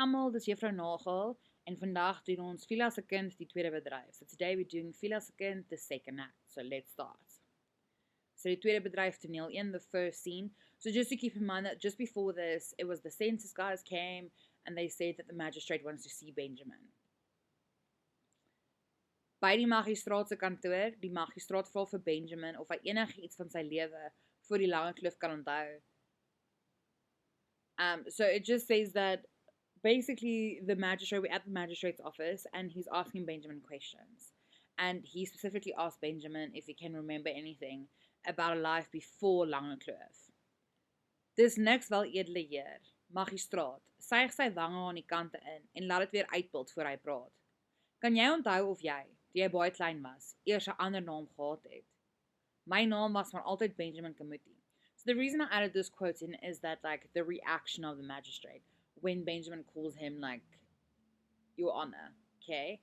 almal, dis juffrou Nagel en vandag doen ons FIELA se kind die tweede bedryf. So today we're doing FIELA se kind the second act. So let's start. So die tweede bedryf toneel 1, the first scene. So just to keep in mind that just before this, it was the census guys came and they said that the magistrate wants to see Benjamin. By die magistraat se kantoor, die magistraat vra vir Benjamin of hy enigiets van sy lewe voor die lange kloof kan onthou. So it just says that basically we're at the magistrate's office and he's asking Benjamin questions. And he specifically asked Benjamin if he can remember anything about a life before Lange Kloof. Dis niks wel edele heer, magistraat, suig sy wange aan die kante in en laat dit weer uitpult voor hy praat. Kan jy onthou of jy, toe jy baie klein was, eers 'n ander naam gehad het? My naam was maar altyd Benjamin Kamuti. So the reason I added this quote in is that like the reaction of the magistrate when Benjamin calls him like your honor, okay?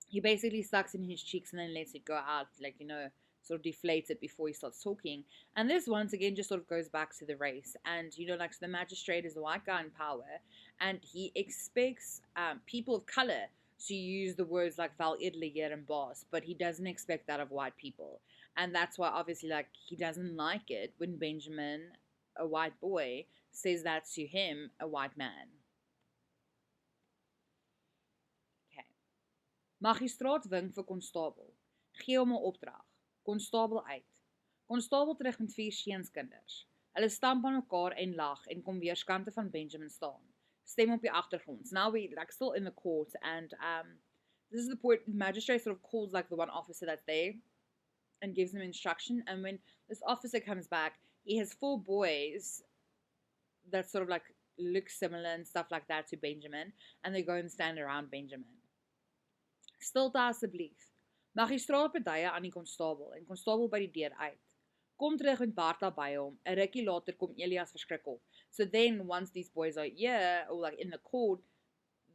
He basically sucks in his cheeks and then lets it go out, like, you know, sort of deflates it before he starts talking. And this once again just sort of goes back to the race. And, you know, like, so the magistrate is the white guy in power and he expects people of color to use the words like val edele heer and boss, but he doesn't expect that of white people. And that's why obviously like he doesn't like it when Benjamin, a white boy, says that to him, a white man. Okay. Magistraat wink vir konstabel. Gee hom 'n opdrag. Konstabel uit. Konstabel terug met 4 seunskinders. Hulle stamp aan mekaar en lag en kom weerskante van Benjamin staan. Stem op die agtergrond. Now we like still in the court and this is the point the magistrate sort of calls like the one officer that's there and gives him instruction, and when this officer comes back, he has 4 boys that sort of like look similar and stuff like that to Benjamin, and they go and stand around Benjamin. Stilte asseblief. Magistraat beduie aan die konstabel en konstabel by die deur uit. Kom terug met Bartha by hom. 'n Rukkie later kom Elias verskrik op. So then once these boys are here or like in the court,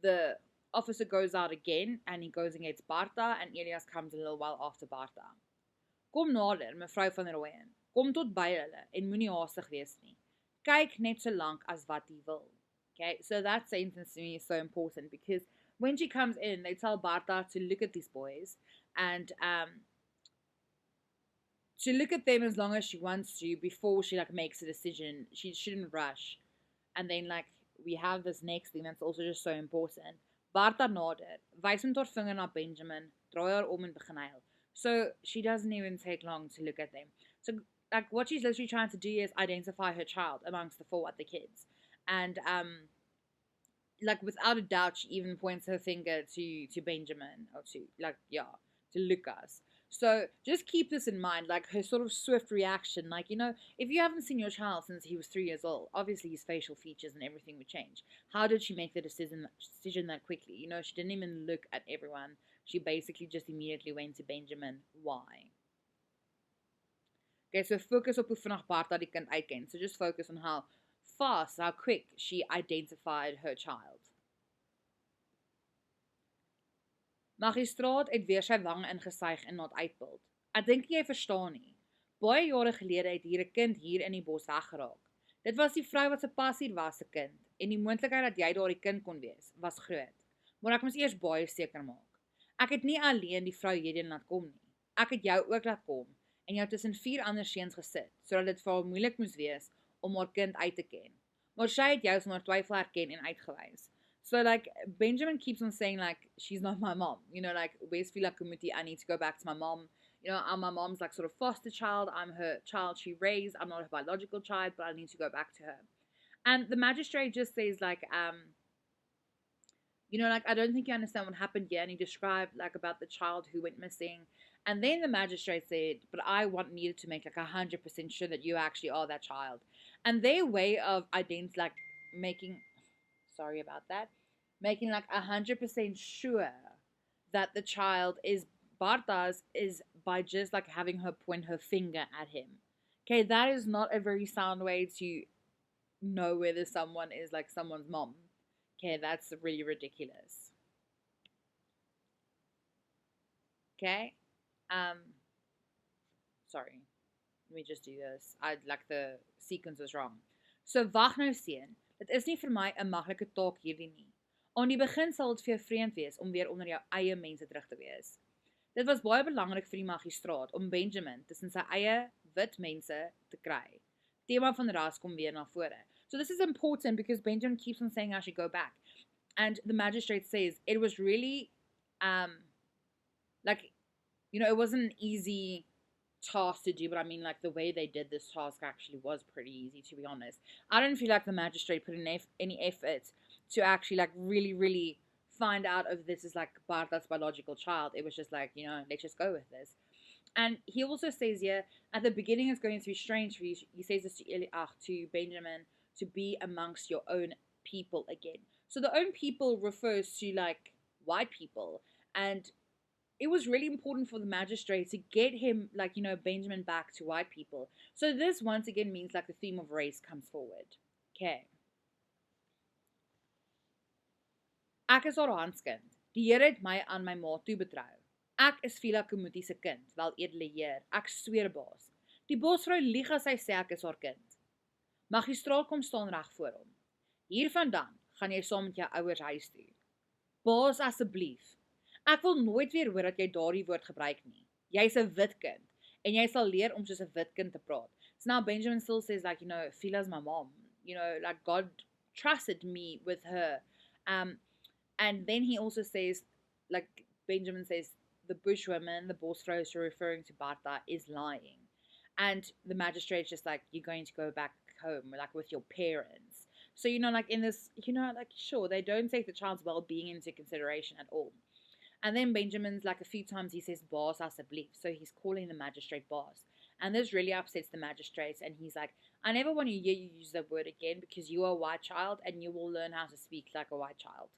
the officer goes out again and he goes and gets Bartha and Elias comes a little while after Bartha. Kom nader, mevrou van Rooyen. Kom tot by hulle en moenie haastig wees nie. Kyk net so lank as wat jy wil. Okay, so that sentence to me is so important because when she comes in, they tell Bartha to look at these boys and to look at them as long as she wants to before she like makes a decision. She shouldn't rush. And then like we have this next thing that's also just so important. Bartha nader, wys met haar vinger na Benjamin, draai haar om en begin huil. So she doesn't even take long to look at them. So like what she's literally trying to do is identify her child amongst the 4 other kids. And like without a doubt she even points her finger to Benjamin or to like to Lucas. So just keep this in mind, like her sort of swift reaction, like, you know, if you haven't seen your child since he was 3 years old, obviously his facial features and everything would change. How did she make the decision that quickly? You know, she didn't even look at everyone. She basically just immediately went to Benjamin. Why? Okay, so focus op hoe vinnig Bartha die kind uitken. So just focus on how fast, how quick she identified her child. Magistraat het weer sy wang ingesuig en laat uitpult. Ek dink jy verstaan nie. Baie jare gelede het hier 'n kind hier in die bos weggeraak. Dit was die vrou wat se pas hier was se kind en die moontlikheid dat jy daardie kind kon wees was groot. Maar ek moes eers baie seker maak. Ek het nie alleen die vrou hierheen laat kom nie. Ek het jou ook laat kom en jou tussen 4 ander seuns gesit sodat dit vir haar moeilik moes wees om haar kind uit te ken. Maar sy het jou sonder twyfel herken en uitgewys. So like Benjamin keeps on saying like she's not my mom, you know, like where's FIELA Kamuti? I need to go back to my mom. You know, my mom's like sort of foster child. I'm her child she raised. I'm not her biological child, but I need to go back to her. And the magistrate just says like you know, like I don't think you understand what happened here. And he described like about the child who went missing. And then the magistrate said, but I needed to make like 100% sure that you actually are that child. And their way of making like 100% sure that the child is Bartha's is by just like having her point her finger at him. Okay, that is not a very sound way to know whether someone is like someone's mom. Okay, that's really ridiculous. Okay, sorry, let me just do this. Like the sequence was wrong. So wag nou seun, Dit is nie vir my 'n maklike taak hierdie nie. Aan die begin sal dit vir jou vreemd wees om weer onder jou eie mense terug te wees. Dit was baie belangrik vir die magistraat om Benjamin tussen sy eie wit mense te kry. Tema van ras kom weer na vore. So this is important because Benjamin keeps on saying I should go back. And the magistrate says it was really, like, it wasn't an easy task to do, but I mean, like, the way they did this task actually was pretty easy, to be honest. I don't feel like the magistrate put in any effort to actually, like, really find out if this is, like, Barta's biological child. It was just like, let's just go with this. And he also says here, at the beginning it's going to be strange for you. He says this to Benjamin, to be amongst your own people again. So the own people refers to, like, white people. And it was really important for the magistrate to get him, like, Benjamin back to white people. So this once again means, like, the theme of race comes forward. Okay. Ek is haar handskind. Die Here het my aan my ma toebetrou. Ek is FIELA se kind, wel edele Heer. Ek sweer baas. Die bosvrou lieg as sy sê ek is haar kind. Magistraat kom staan reg voor hom. Hiervandaan gaan jy saam met jou ouers huis toe. Baas, asseblief. Ek wil nooit weer hoor dat jy daardie woord gebruik nie. Jy's 'n wit kind en jy sal leer om soos 'n wit kind te praat. So now Benjamin still says, like, FIELA's my mom. Like, God trusted me with her. And then he also says, like, Benjamin says, the bushwoman, the bosvrou who referring to Barta, is lying. And the magistrate's just like, you're going to go back home, like, with your parents. So, like, in this, like, sure, they don't take the child's well-being into consideration at all. And then Benjamin's, like, a few times he says, boss, asseblief. So he's calling the magistrate boss. And this really upsets the magistrate. And he's like, I never want to hear you use that word again because you are a white child and you will learn how to speak like a white child.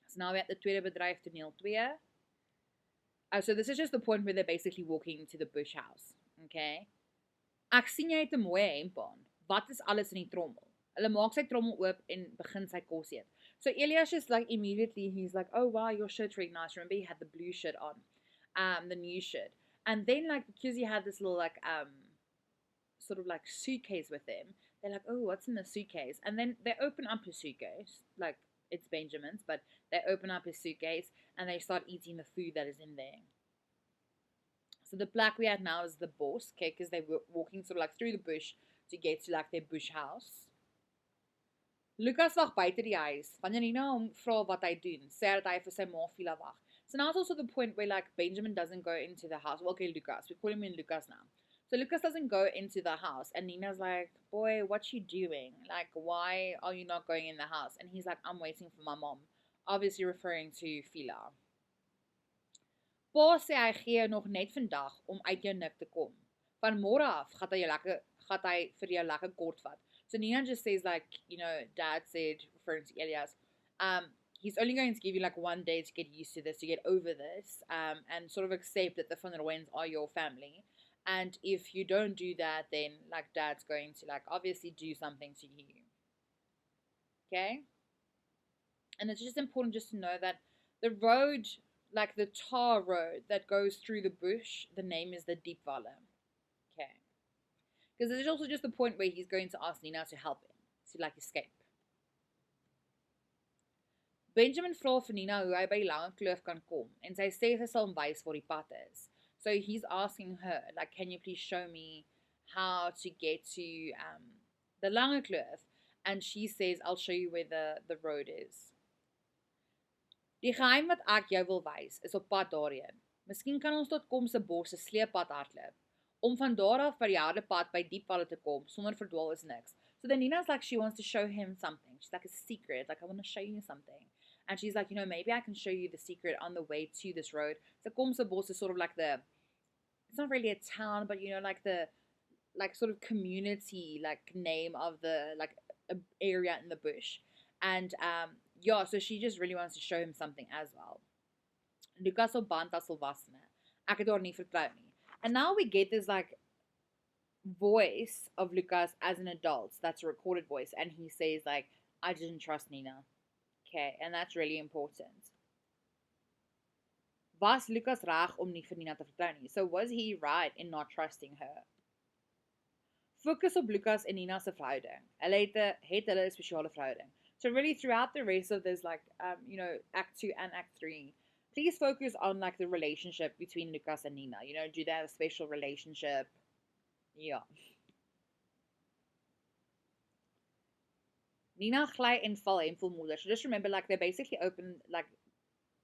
So now we're at the Tweede bedryf toneel 2. So this is just the point where they're basically walking into the bush house. Okay? Ek sien jy het 'n mooi hemp aan. Wat is alles in die trommel? Hulle maak sy trommel oop en begin sy kos eet. So Elias is like, immediately, he's like, oh wow, your shirt's really nice. Remember he had the blue shirt on. The new shirt. And then, like, because he had this little, like, sort of like suitcase with him, they're like, oh, what's in the suitcase? And then they open up his suitcase, like, it's Benjamin's, but they open up his suitcase and they start eating the food that is in there. So the plek we have now is the bos, okay, because they were walking sort of like through the bush to get to, like, their bush house. Lucas wag buite die huis. Wanneer Nina hom vra wat hy doen, sê hy dat hy vir sy ma FIELA wag. So now it's also the point where, like, Benjamin doesn't go into the house. Well, okay, Lucas. We call him in Lucas now. So Lucas doesn't go into the house. And Nina's like, boy, what you doing? Like, why are you not going in the house? And he's like, I'm waiting for my mom. Obviously referring to FIELA. Pa sê hy gee nog net vandag om uit jou nik te kom. Van môre af gaan hy vir jou lekker kort vat. So Nina just says, like, Dad said, referring to Elias, he's only going to give you, like, 1 day to get used to this, to get over this, and sort of accept that the Van Rooyens are your family. And if you don't do that, then, like, Dad's going to, like, obviously do something to you. Okay? And it's just important just to know that the road, like the tar road that goes through the bush, the name is the Diepwalle. Okay? Because there's also just the point where he's going to ask Nina to help him, to, like, escape. Benjamin vra vir Nina hoe hy by die lange kloof kan kom, en sy sê sy sal hom wys waar die pad is. So he's asking her, like, can you please show me how to get to the lange kloof? And she says, I'll show you where the road is. Die geheim wat ek jou wil wys, is op pad daarheen. Miskien kan ons tot kom se bos se sleepad hardloop. Om van daar af by die harde pad by Diepwalle te kom, sonder verdwaal is niks. So then Nina's like, she wants to show him something. She's like, a secret. Like, I want to show you something. And she's like, maybe I can show you the secret on the way to this road. So Komse Bos is sort of like it's not really a town, but, like the, like, sort of community, like, name of the, like, area in the bush. And, yeah, so she just really wants to show him something as well. Lucas op band as volwassene. Ek het haar nie vertrou nie. And now we get this, like, voice of Lucas as an adult. That's a recorded voice. And he says, like, I didn't trust Nina. Okay, and that's really important. Was Lucas reg om nie vir Nina te vertrou nie? So was he right in not trusting her? Focus op Lucas en Nina se verhouding. Hulle het hulle spesiale verhouding. So really throughout the rest of this, like, Act 2 and Act 3, please focus on, like, the relationship between Lucas and Nina. Do they have a special relationship? Yeah. Nina gly en val en volmoeder. So just remember, like, they basically opened, like,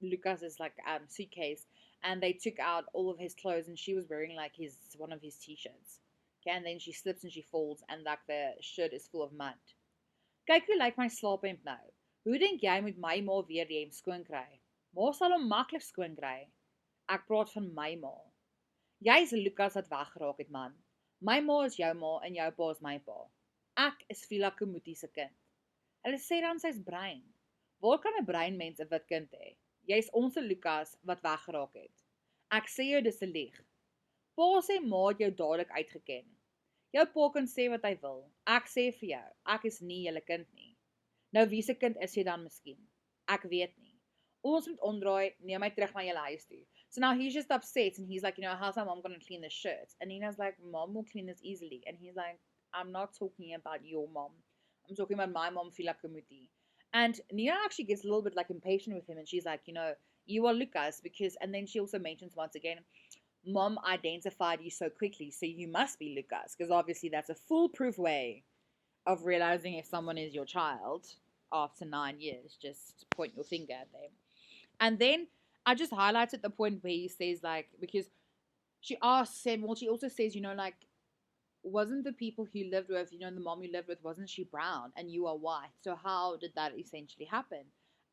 Lucas's, like, suitcase, and they took out all of his clothes, and she was wearing, like, one of his t-shirts. Okay, and then she slips and she falls, and, like, the shirt is full of mud. Kyk hoe lyk my slaaphemp nou. Hoe dink jy moet my ma weer die hemp skoon kry? Ma sal hom maklik skoon kry. Ek praat van my ma. Jy's Lucas wat weggeraak het, man. My ma is jou ma en jou pa is my pa. Ek is FIELA se kind. Hulle sê dan sy's brein. Waar kan 'n breinmens 'n wit kind hê? Jy's ons Lucas wat weggeraak het. Ek sê jou dis 'n lieg. Pa sê ma het jou dadelik uitgeken. Jou pa kan sê wat hy wil. Ek sê vir jou, ek is nie julle kind nie. Nou wie se kind is jy dan miskien? Ek weet nie. Ons moet omdraai, neem my terug na julle huis toe. So now he's just upset and he's like, how's my mom going to clean the shirts? And Nina's like, mom will clean this easily. And he's like, I'm not talking about your mom. I'm talking about my mom, FIELA Kumuti. And Nina actually gets a little bit like impatient with him, and she's like, you are Lucas, and then she also mentions once again, mom identified you so quickly, so you must be Lucas, because obviously that's a foolproof way of realizing if someone is your child after 9 years. Just point your finger at them. And then I just highlighted the point where he says, like, because she asks him, well, she also says, like, wasn't the people he lived with, the mom you lived with, wasn't she brown and you are white? So how did that essentially happen?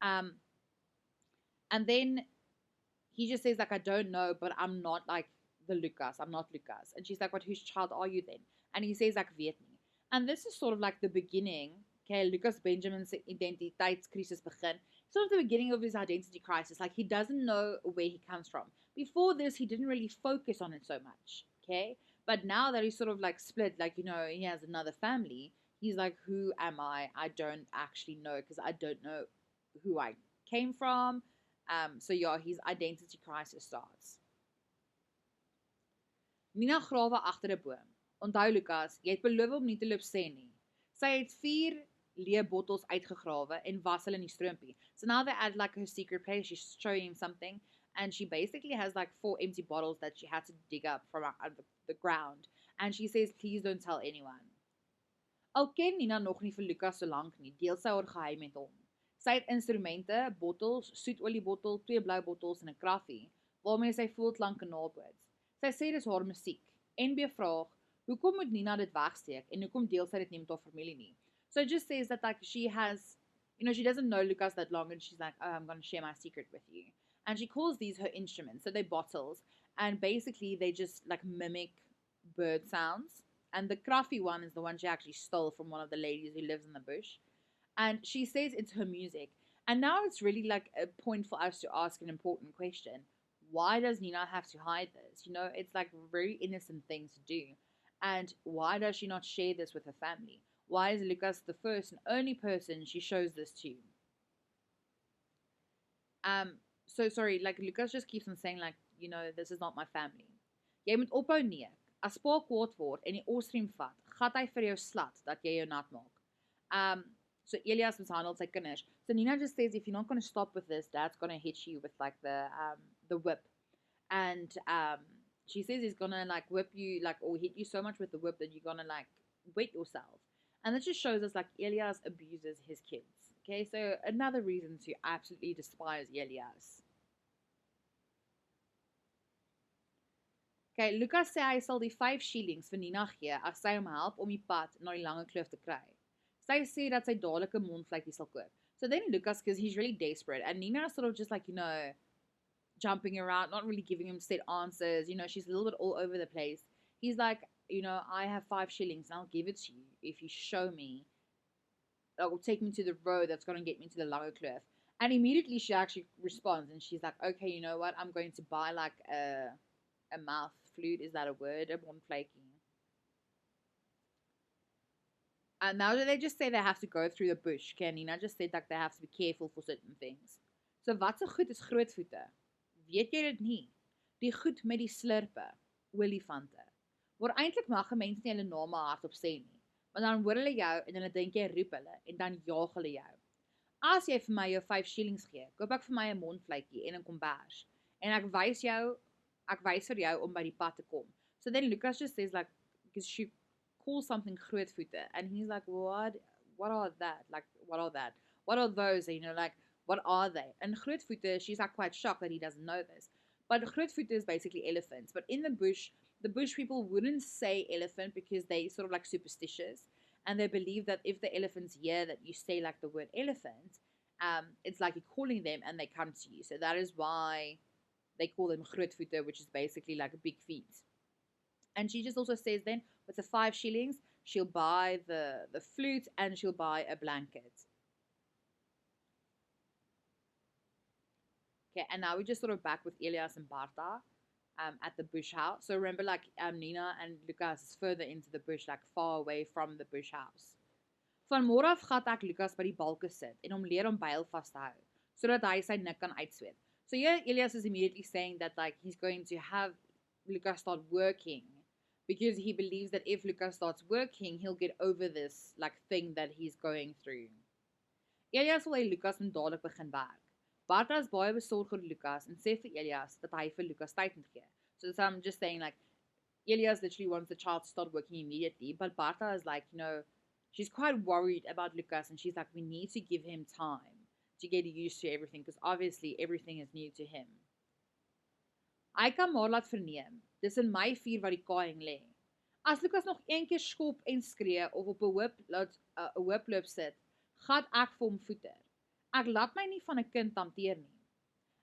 And then he just says, like, I don't know, but I'm not like the Lucas. I'm not Lucas. And she's like, what, whose child are you then? And he says, like, weet nie. And this is sort of like the beginning, okay, Lucas Benjamin's identiteitskrisis begin. Sort of the beginning of his identity crisis. Like, he doesn't know where he comes from. Before this, he didn't really focus on it so much, okay? But now that he's sort of like split, like, he has another family, he's like, who am I? I don't actually know, because I don't know who I came from. So yeah, his identity crisis starts. Nina grawe agter 'n boom. Onthou Lucas, jy het beloof om nie te loop sê nie. Sy het 4 leë bottels uitgegrawe en was hulle in die stroompie. So now they're at like her secret place, she's showing him something, and she basically has like 4 empty bottles that she had to dig up from out of the ground. And she says, please don't tell anyone. Al ken Nina nog nie vir Lucas so lank nie, deel sy haar geheim met hom. Sy het instrumente, bottels, soetoliebottel, 2 blou bottels en 'n kraffie, waarmee sy voelklanke naboot. Sy sê dis haar musiek. En bevraag, hoekom moet Nina dit wegsteek en hoekom deel sy dit nie met haar familie nie? So it just says that, like, she has, she doesn't know Lucas that long, and she's like, oh, I'm going to share my secret with you. And she calls these her instruments. So they're bottles, and basically they just like mimic bird sounds. And the kraffie one is the one she actually stole from one of the ladies who lives in the bush. And she says it's her music. And now it's really like a point for us to ask an important question. Why does Nina have to hide this? It's like a very innocent thing to do. And why does she not share this with her family? Why is Lucas the first and only person she shows this to? So sorry, like Lucas just keeps on saying, like, this is not my family. Jy moet ophou neek. As pa kwaad word en die oorstream vat, gat hy vir jou slat dat jy jou nat maak. So Elias mishandelt sy kinders. So Nina just says, if you're not going to stop with this, Dad's going to hit you with like the whip. And she says he's going to like whip you, like, or hit you so much with the whip that you're going to like wet yourself. And it just shows us like Elias abuses his kids. Okay, so another reason to absolutely despise Elias. Okay, Lucas sê hy sal die 5 shillings vir Nina gee as sy hom help om die pad na die lange kloof te kry. Sy sê dat sy dadelik 'n mondvlekkie sal koop. So then Lucas, because he's really desperate, and Nina sort of just like, jumping around, not really giving him set answers, she's a little bit all over the place. He's like, I have 5 shillings and I'll give it to you if you show me, or take me to the road that's going to get me to the lange kloof. And immediately she actually responds and she's like, okay, you know what, I'm going to buy like a mouth flute, is that a word? A mondvlekkie. And now they just say they have to go through the bush. Okay, Nina just said like they have to be careful for certain things. So wat se goed is grootvoete? Weet jy dit nie? Die goed met die slurpe, olifante. waar eintlik mag 'n mens nie hulle name hardop sê nie. Maar dan hoor hulle jou en hulle dink jy roep hulle en dan jaag hulle jou. As jy vir my jou 5 shillings gee, koop ek vir my 'n mondvleitjie en 'n kombers. En ek wys vir jou om by die pad te kom. So then Lucas just says like, because she calls something grootvoete, and he's like, what are that? Like, what are that? What are those? You know, like, what are they? And grootvoete, she's like quite shocked that he doesn't know this. But grootvoete is basically elephants. But in the bush people wouldn't say elephant because they sort of like superstitious. And they believe that if the elephants hear that you say like the word elephant, it's like you're calling them and they come to you. So that is why they call them grootvoete, which is basically like a big feet. And she just also says then, with the 5 shillings, she'll buy the flute and she'll buy a blanket. Okay, and now we're just sort of back with Elias and Barta at the bush house. So remember, like, Nina and Lucas is further into the bush, like far away from the bush house. Vanmôre af gat ek Lucas by die balke sit en hom leer om byl vas te hou, sodat hy sy nik kan uitsweet. So here Elias is immediately saying that like he's going to have Lucas start working, because he believes that if Lucas starts working, he'll get over this like thing that he's going through. Elias wil hy Lucas moet dadelik begin werk. Barta is baie besorg oor Lucas en sê vir Elias dat hy vir Lucas tyd moet gee. So I'm just saying like Elias literally wants the child to start working immediately, but Barta is like, you know, she's quite worried about Lucas and she's like, we need to give him time to get used to everything because obviously everything is new to him. Hy kan maar laat verneem, dis in my vuur wat die kaaiing lê. As Lucas nog een keer skop en skree of op 'n hooploop sit, gat ek vir hom voeter. Ek laat my nie van 'n kind hanteer nie.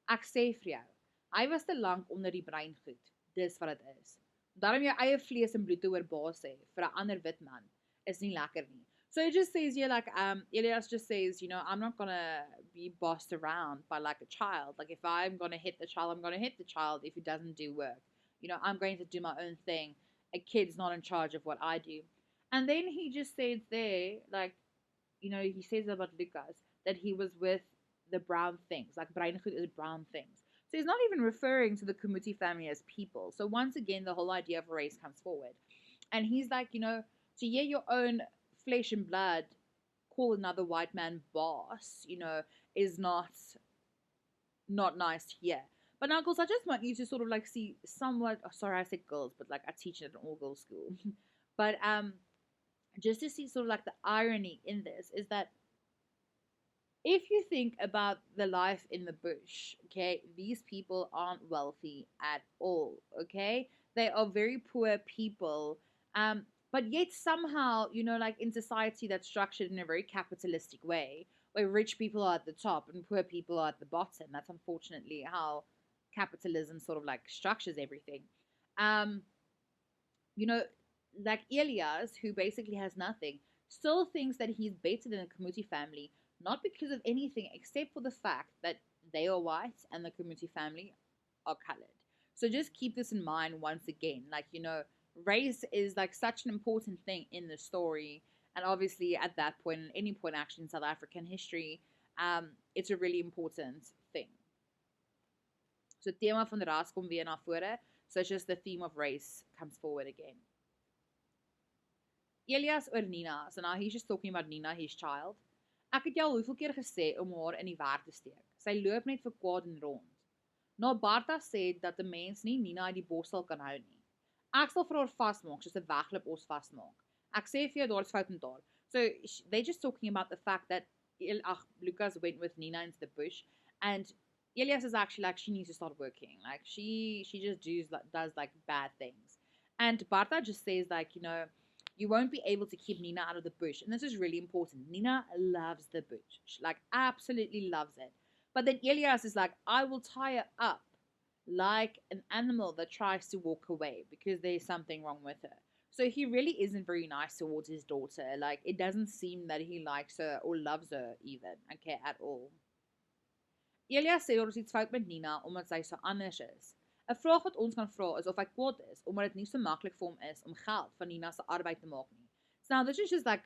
Ek sê vir jou, hy was te lank onder die breingoed. Dis wat dit is. Daarom jou eie vlees en bloed te oorbaas hê vir 'n ander wit man is nie lekker nie. So it just says here, like, Elias just says, you know, I'm not gonna be bossed around by like a child. Like, if I'm gonna hit the child, I'm gonna hit the child if he doesn't do work. You know, I'm going to do my own thing. A kid's not in charge of what I do. And then he just says there, like, you know, he says about Lucas that he was with the brown things. Like, breingoed is brown things. So he's not even referring to the Kumuti family as people. So once again, the whole idea of race comes forward. And he's like, you know, to hear your own flesh and blood call another white man boss, you know, is not nice to hear. But now, girls, I just want you to sort of like see somewhat, oh, sorry, I said girls, but like I teach at an all-girls school. But just to see sort of like the irony in this is that if you think about the life in the bush, okay, these people aren't wealthy at all, okay? They are very poor people, but yet somehow, you know, like in society that's structured in a very capitalistic way, where rich people are at the top and poor people are at the bottom. That's unfortunately how capitalism sort of like structures everything. You know, like Elias, who basically has nothing, still thinks that he's better than the Kumuti family, not because of anything except for the fact that they are white and the Kumuti family are colored. So just keep this in mind once again. Like, you know, race is like such an important thing in the story. And obviously at that point, at any point actually in South African history, it's a really important thing. So thema van ras kom weer na vore. So it's just the theme of race comes forward again. Elias oor Nina. So now he's just talking about Nina, his child. Ek het jou al hoeveel keer gesê om haar in die werk te steek. Sy loop net vir kwaad en rond. Nou Barta sê dat 'n mens nie Nina uit die borstel kan hou nie. Ek sal vir haar vasmaak soos 'n wegloop os vasmaak. Ek sê vir jou daar's fout met haar. So they're just talking about the fact that Lucas went with Nina into the bush, and Elias is actually like, she needs to start working. Like she just does like bad things. And Barta just says like, you know, you won't be able to keep Nina out of the bush. And this is really important. Nina loves the bush. She, like, absolutely loves it. But then Elias is like, I will tie her up like an animal that tries to walk away because there's something wrong with her. So he really isn't very nice towards his daughter. Like, it doesn't seem that he likes her or loves her even, okay, at all. Elias sê daar is iets fout met Nina omdat sy so anders is. 'n Vraag wat ons kan vra is of hy kwaad is omdat dit nie so maklik vir hom is om geld van Nina se arbeid te maak nie. So now this is just like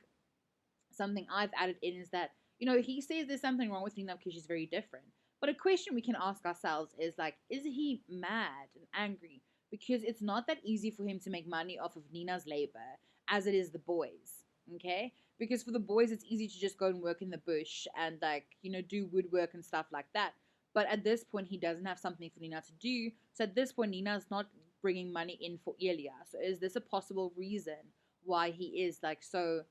something I've added in, is that, you know, he says there's something wrong with Nina because she's very different. But a question we can ask ourselves is like, is he mad and angry because it's not that easy for him to make money off of Nina's labor as it is the boys. Okay? Because for the boys, it's easy to just go and work in the bush and, like, do woodwork and stuff like that. But at this point, he doesn't have something for Nina to do. So at this point, Nina's not bringing money in for Elia. So is this a possible reason why he is, like, so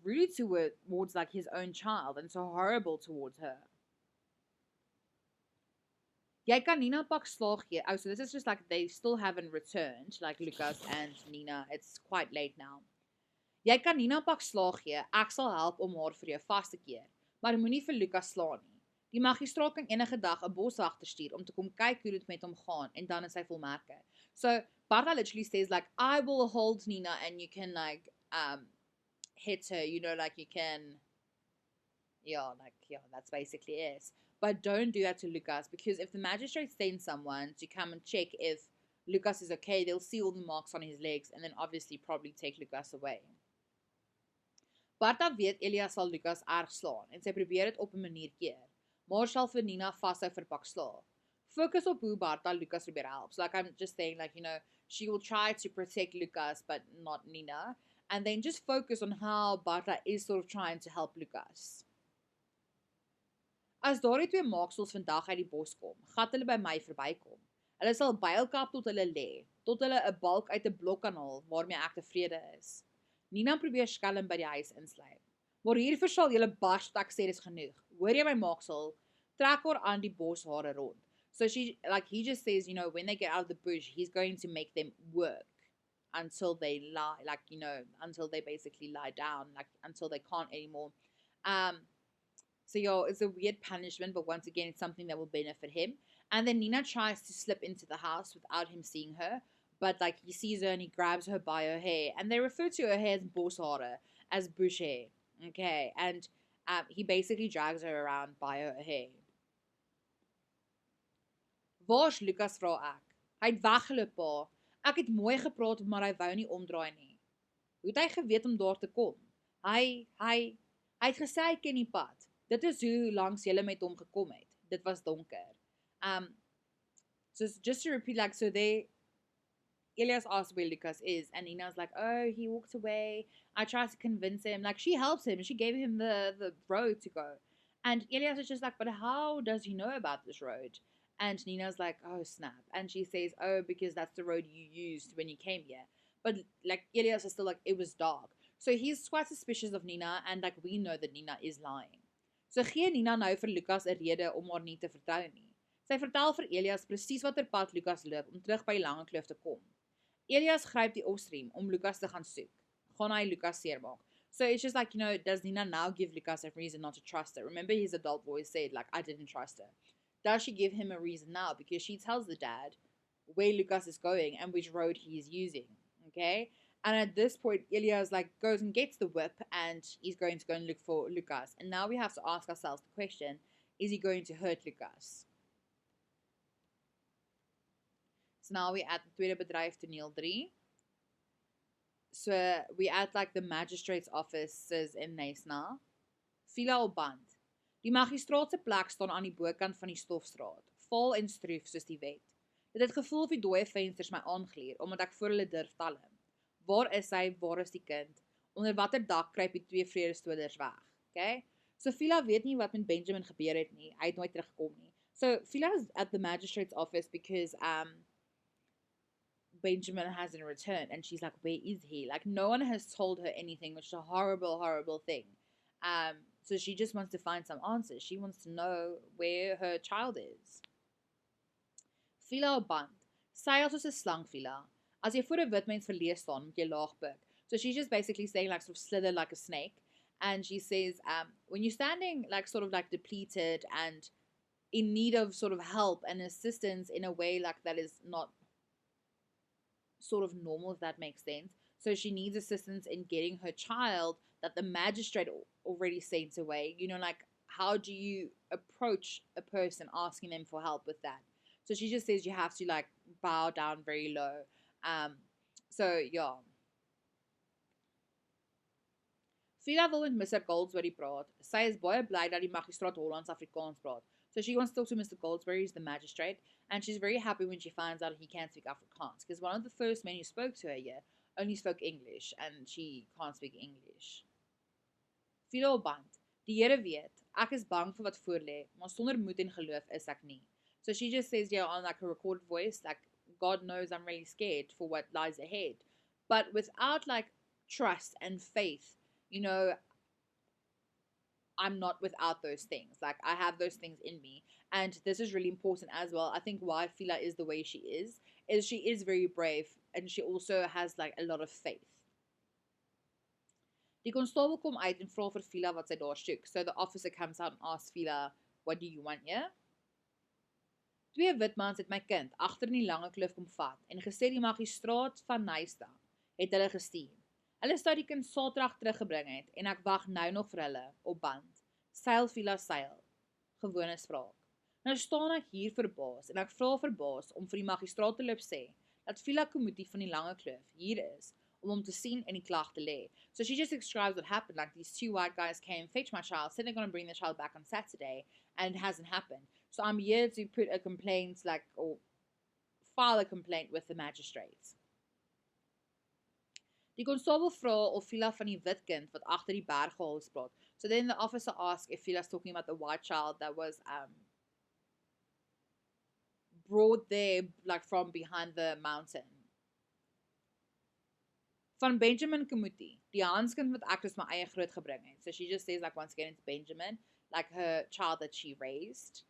rude towards, like, his own child and so horrible towards her? Jy kan Nina pak slaag gee. Oh, so this is just like they still haven't returned, like Lucas and Nina. It's quite late now. Jy kan Nina pak slaag gee. Ek sal help om haar vir jou vas te keer. Maar moenie vir Lucas slaan nie. Die magistraat kan enige dag 'n boswagter stuur om te kom kyk hoe dit met hom gaan en dan is hy volmerke. So Bartha literally says, like, I will hold Nina and you can, like, hit her, like you can, that's basically it. But don't do that to Lucas, because if the magistrate sends someone to come and check if Lucas is okay, they'll see all the marks on his legs and then obviously probably take Lucas away. Bartha weet Elia sal Lucas erg slaan en sy probeer dit op 'n manier keer, maar sal vir Nina vashou vir pak slaag. Focus op hoe Bartha Lucas probeer help. So, like, I'm just saying, like, she will try to protect Lucas but not Nina, and then just focus on how Bartha is sort of trying to help Lucas. As daardie twee maaksels vandag uit die bos kom, gaan hulle by my verbykom. Hulle sal bylkap tot hulle lê, tot hulle 'n balk uit 'n blok kan haal waarmee ek tevrede is. Nina probeer skelm by die huis insluip. Maar hiervoor sal julle bars tot ek sê dis genoeg. Hoor jy my maaksel? Trek haar aan die boshare rond. So he just says, when they get out of the bush, he's going to make them work until they lie, like, until they basically lie down, like, until they can't anymore. So, it's a weird punishment, but once again, it's something that will benefit him. And then Nina tries to slip into the house without him seeing her, but, like, he sees her and he grabs her by her hair, and they refer to her hair as boshare, as bush hair, okay? And he basically drags her around by her hair. Waar's Lucas, vra ek. Hy het weggeloop, pa. Ek het mooi gepraat, maar hy wou nie omdraai nie. Hoe het hy geweet om daar te kom? Hy het gesê hy ken die pad. Dit is hoe langs julle met hom gekom het. Dit was donker. So just to repeat, like, so Elias asks where Lucas is, and Nina's like, oh, he walked away. I tried to convince him. Like, she helps him. She gave him the road to go. And Elias is just like, but how does he know about this road? And Nina's like, oh, snap. And she says, oh, because that's the road you used when you came here. But, like, Elias is still like, it was dark. So he's quite suspicious of Nina, and, like, we know that Nina is lying. So gee Nina nou vir Lucas 'n rede om haar nie te vertrou nie. Sy vertel vir Elias presies watter pad Lucas loop om terug by die lange kloof te kom. Elias gryp die osriem om Lucas te gaan soek. Gaan hy Lucas seermaak. So it's just like, does Nina now give Lucas a reason not to trust her? Remember his adult voice said, like, I didn't trust her. Does she give him a reason now? Because she tells the dad where Lucas is going and which road he is using. Okay? And at this point, Elias, like, goes and gets the whip and he's going to go and look for Lucas. And now we have to ask ourselves the question, is he going to hurt Lucas? So now we're at the Tweede bedryf toneel 3. So we're at, like, the magistrate's offices in Nagel. FIELA op band. Die magistraat se plek staan aan die bokant van die stofstraat, vaal en stroef soos die wet. Dit het gevoel of die dooie vensters my aangleer, omdat ek voor hulle durf talle. Waar is hy? Waar is die kind? Onder watter dak kruip die twee vredestoders weg? Okay? So FIELA weet nie wat met Benjamin gebeur het nie. Hy het nooit teruggekom nie. So FIELA is at the magistrate's office because Benjamin hasn't returned, and she's like, where is he? Like, no one has told her anything, which is a horrible, horrible thing. So she just wants to find some answers. She wants to know where her child is. FIELA op band. Seil soos 'n slang, FIELA. As jy voor 'n wit mens verlees staan, moet jy laag buig. So she's just basically saying, like, sort of slither like a snake. And she says, when you're standing, like, sort of, like, depleted and in need of sort of help and assistance in a way, like, that is not sort of normal, if that makes sense. So she needs assistance in getting her child that the magistrate already sent away. Like, how do you approach a person asking them for help with that? So she just says you have to, like, bow down very low. So, yeah. FIELA wil met Mr. Goldsberry praat. Sy is baie bly dat die magistraat Hollands Afrikaans praat. So she wants to talk to Mr. Goldsberry, who's the magistrate, and she's very happy when she finds out he can't speak Afrikaans, because one of the first men who spoke to her here only spoke English, and she can't speak English. FIELA op band. Die Here weet, ek is bang vir wat voorlê, maar sonder moed en geloof is ek nie. So she just says here on like a recorded voice, like, God knows I'm really scared for what lies ahead. But without like trust and faith, you know, I'm not without those things. Like, I have those things in me. And this is really important as well. I think why FIELA is the way she is she is very brave, and she also has like a lot of faith. Die konstabel kom uit en vra vir FIELA wat sy daar soek. So the officer comes out and asks FIELA, what do you want here? 2 wit mans het my kind agter in die lange kloof kom vat en gesê die magistraat van Nysta het hulle gestuur. Hulle sou die kind Saterdag teruggebring het en ek wag nou nog vir hulle op band. Seil FIELA seil. Gewone spraak. Nou staan ek hier verbaas en ek vra verbaas om vir die magistraat te loop sê dat FIELA Komuti van die lange kloof hier is om hom te sien en die klag te lê. So she just describes what happened, like these 2 white guys came, fetch my child, said they're going to bring the child back on Saturday, and it hasn't happened. So I'm here to put a complaint, like, or file a complaint with the magistrates. Die konstabel vra of FIELA van die wit kind wat agter die berghaal praat. So then the officer asks if FIELA's talking about the white child that was brought there, like, from behind the mountain. Van Benjamin Komuti, die Hanskind wat ek dus my eie groot gebring het. So she just says, like, once again, it's Benjamin, like her child that she raised.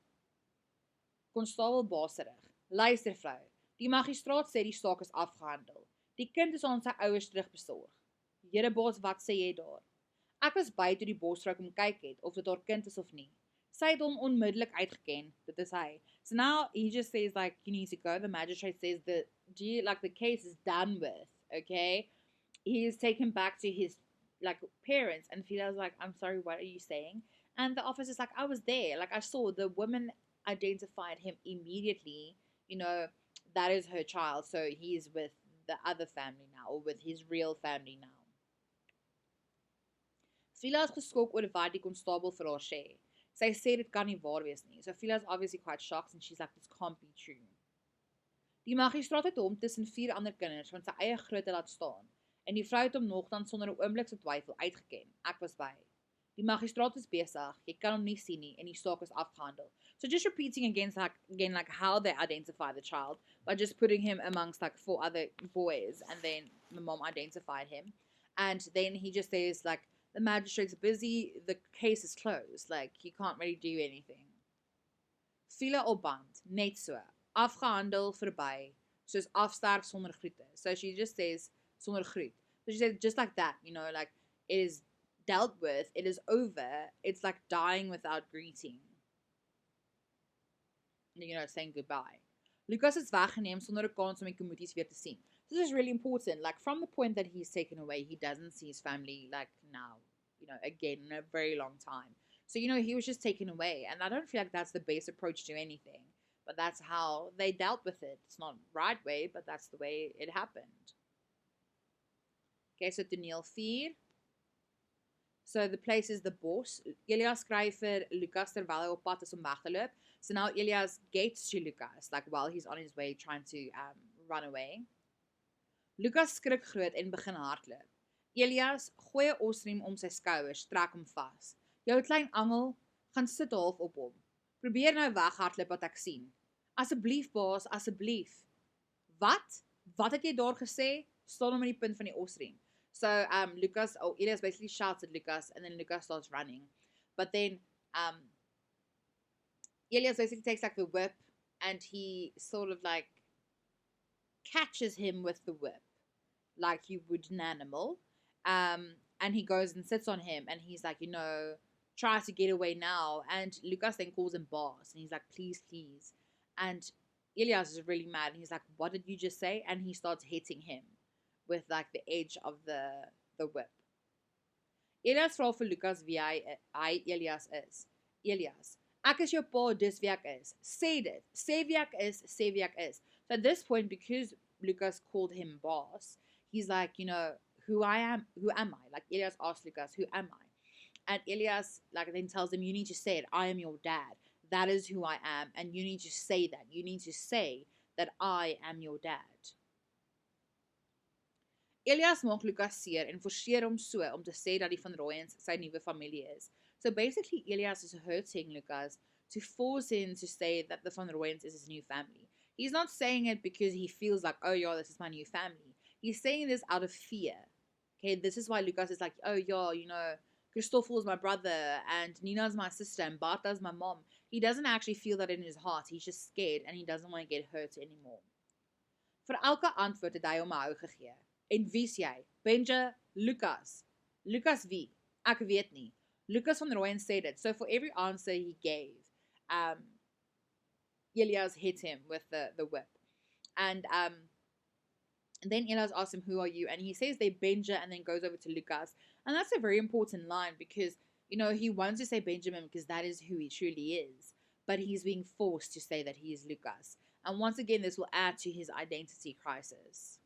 Konstabel baserig. Luister vrou, die magistraat sê die saak is afgehandel. Die kind is aan sy ouers terugbesorg. Here baas, wat sê jy daar? Ek was by toe die bosvrou kom kyk het, of dit haar kind is of nie. Sy het hom onmiddellik uitgeken, dit is hy. So now he just says, like, you need to go. The magistrate says that, the case is done with, okay? He is taken back to his, like, parents, and FIELA's like, I'm sorry, what are you saying? And the officer's like, I was there, like, I saw the woman identified him immediately, you know, that is her child, so he's with the other family now, or with his real family now. FIELA is geskok oor wat die konstabel vir haar sê. Sy sê dit kan nie waar wees nie. So FIELA is obviously quite shocked, and she's like, this can't be true. Die magistraat het hom tussen 4 ander kinders van sy eie grootte laat staan, en die vrou het hom nogtans sonder 'n oomblik se twyfel uitgeken. Ek was by. Die magistraat is besig, jy kan hom nie sien nie, en die saak is afgehandel. So just repeating again, like how they identify the child, by just putting him amongst like 4 other boys, and then the mom identified him. And then he just says, like, the magistrate's busy, the case is closed, like, you can't really do anything. FIELA op band, net so, afgehandel, verby, soos afsterf sonder groete. So she just says, sonder groet. So she said, just like that, you know, like, it is dealt with, it is over, it's like dying without greeting. You know, saying goodbye. Lucas is weggeneem sonder 'n kans om die Komutis weer te sien. This is really important. Like, from the point that he's taken away, he doesn't see his family, like, now, you know, again, in a very long time. So, you know, he was just taken away. And I don't feel like that's the best approach to anything. But that's how they dealt with it. It's not the right way, but that's the way it happened. Okay, so toneel 4. So the place is the bos. Elias skryf vir Lucas terwyl hy op pad is om weg te loop. So now Elias gets to Lucas, like, while he's on his way trying to run away. Lucas skrik groot en begin hardloop. Elias gooi 'n osriem om sy skouers, trek hom vas. Jou klein angel, gaan sit half op hom. Probeer nou weghardloop wat ek sien. Asseblief baas, asseblief. Wat? Wat het jy daar gesê? Staan hom in die punt van die osriem. So Elias basically shouts at Lucas, and then Lucas starts running. But then Elias basically takes like the whip, and he sort of like catches him with the whip, like you would an animal. And he goes and sits on him, and he's like, you know, try to get away now. And Lucas then calls him boss, and he's like, please, please. And Elias is really mad, and he's like, what did you just say? And he starts hitting him with like the edge of the whip. Elias vra vir Lucas wie hy Elias is. Elias, ek is jou pa, dis wie ek is. Sê dit. Sê wie ek is, sê wie ek is. So at this point, because Lucas called him boss, he's like, you know, who am I? Like Elias asks Lucas, who am I? And Elias like then tells him, you need to say it, I am your dad. That is who I am, and you need to say that. You need to say that I am your dad. Elias maak Lucas seer en forceer hom so om te sê dat die Van Rooyens sy nuwe familie is. So basically Elias is hurting Lucas to force him to say that the Van Rooyens is his new family. He's not saying it because he feels like, oh yeah, this is my new family. He's saying this out of fear. Okay, this is why Lucas is like, oh yeah, you know, Christophel's my brother, and Nina's my sister, and Barta's my mom. He doesn't actually feel that in his heart. He's just scared, and he doesn't want to get hurt anymore. Vir elke antwoord het hy hom 'n hou gegee. En wie's jy? Benja, Lucas. Lucas wie? Ek weet nie. Lucas van Rooyen said it. So for every answer he gave, Elias hit him with the whip. And then Elias asks him, who are you? And he says they're Benja, and then goes over to Lucas. And that's a very important line because, you know, he wants to say Benjamin because that is who he truly is. But he's being forced to say that he is Lucas. And once again, this will add to his identity crisis.